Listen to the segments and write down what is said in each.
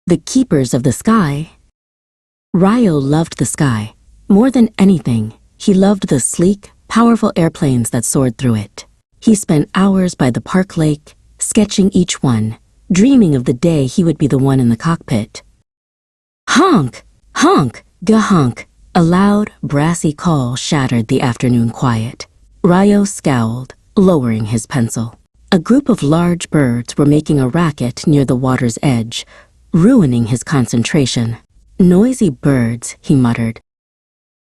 the keepers of the sky. Ryo loved the sky. More than anything, he loved the sleek, powerful airplanes that soared through it. He spent hours by the park lake, sketching each one, dreaming of the day he would be the one in the cockpit. Honk! Honk! Ga-honk! A loud, brassy call shattered the afternoon quiet. Ryo scowled, lowering his pencil. A group of large birds were making a racket near the water's edge, ruining his concentration. Noisy birds, he muttered.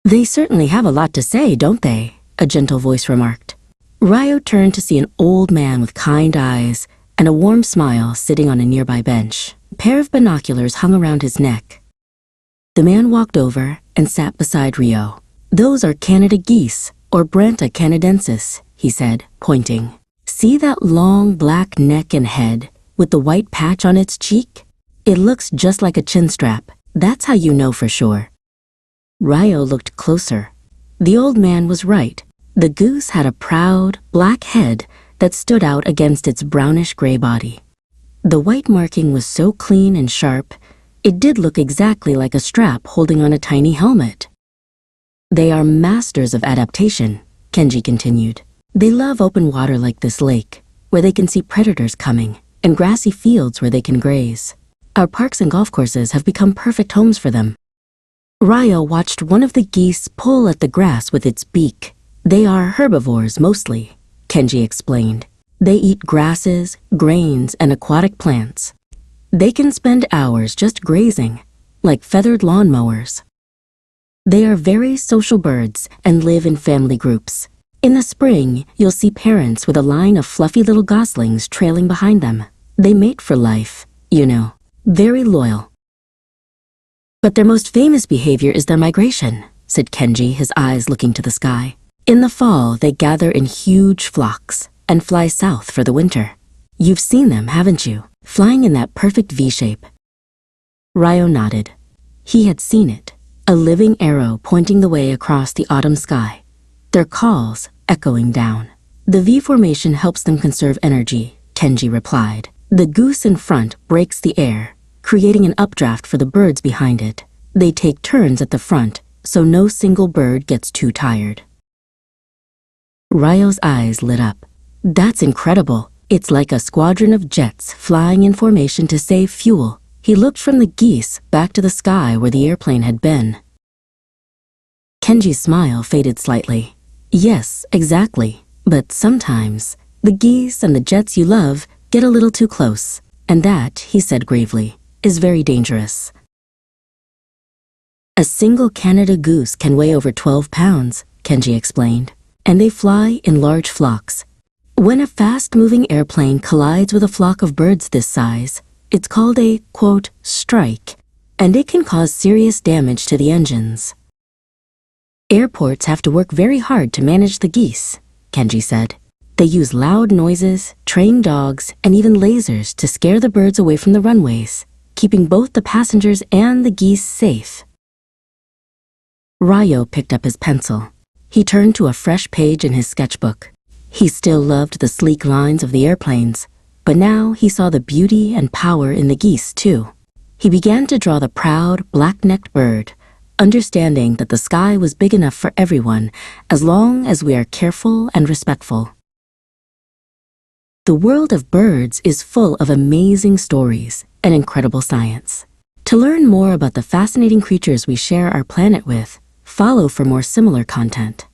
They certainly have a lot to say, don't they? A gentle voice remarked. Ryo turned to see an old man with kind eyes and a warm smile sitting on a nearby bench. A pair of binoculars hung around his neck. The man walked over and sat beside Ryo. Those are Canada geese, or Branta canadensis, he said, pointing. See that long black neck and head with the white patch on its cheek? It looks just like a chinstrap. That's how you know for sure. Ryo looked closer. The old man was right. The goose had a proud, black head that stood out against its brownish-gray body. The white marking was so clean and sharp, it did look exactly like a strap holding on a tiny helmet. They are masters of adaptation, Kenji continued. They love open water like this lake, where they can see predators coming, and grassy fields where they can graze. Our parks and golf courses have become perfect homes for them. Ryo watched one of the geese pull at the grass with its beak. They are herbivores mostly, Kenji explained. They eat grasses, grains, and aquatic plants. They can spend hours just grazing, like feathered lawnmowers. They are very social birds and live in family groups. In the spring, you'll see parents with a line of fluffy little goslings trailing behind them. They mate for life, you know, very loyal. But their most famous behavior is their migration, said Kenji, his eyes looking to the sky. In the fall, they gather in huge flocks and fly south for the winter. You've seen them, haven't you? Flying in that perfect V-shape. Ryo nodded. He had seen it, a living arrow pointing the way across the autumn sky, their calls echoing down. The V formation helps them conserve energy, Kenji replied. The goose in front breaks the air, creating an updraft for the birds behind it. They take turns at the front, so no single bird gets too tired. Ryo's eyes lit up. That's incredible. It's like a squadron of jets flying in formation to save fuel. He looked from the geese back to the sky where the airplane had been. Kenji's smile faded slightly. Yes, exactly. But sometimes, the geese and the jets you love get a little too close. And that, he said gravely, is very dangerous. A single Canada goose can weigh over 12 pounds, Kenji explained. And they fly in large flocks. When a fast-moving airplane collides with a flock of birds this size, it's called a, quote, strike, and it can cause serious damage to the engines. Airports have to work very hard to manage the geese, Kenji said. They use loud noises, trained dogs, and even lasers to scare the birds away from the runways, keeping both the passengers and the geese safe. Ryo picked up his pencil. He turned to a fresh page in his sketchbook. He still loved the sleek lines of the airplanes, but now he saw the beauty and power in the geese, too. He began to draw the proud, black-necked bird, understanding that the sky was big enough for everyone as long as we are careful and respectful. The world of birds is full of amazing stories and incredible science. To learn more about the fascinating creatures we share our planet with, follow for more similar content.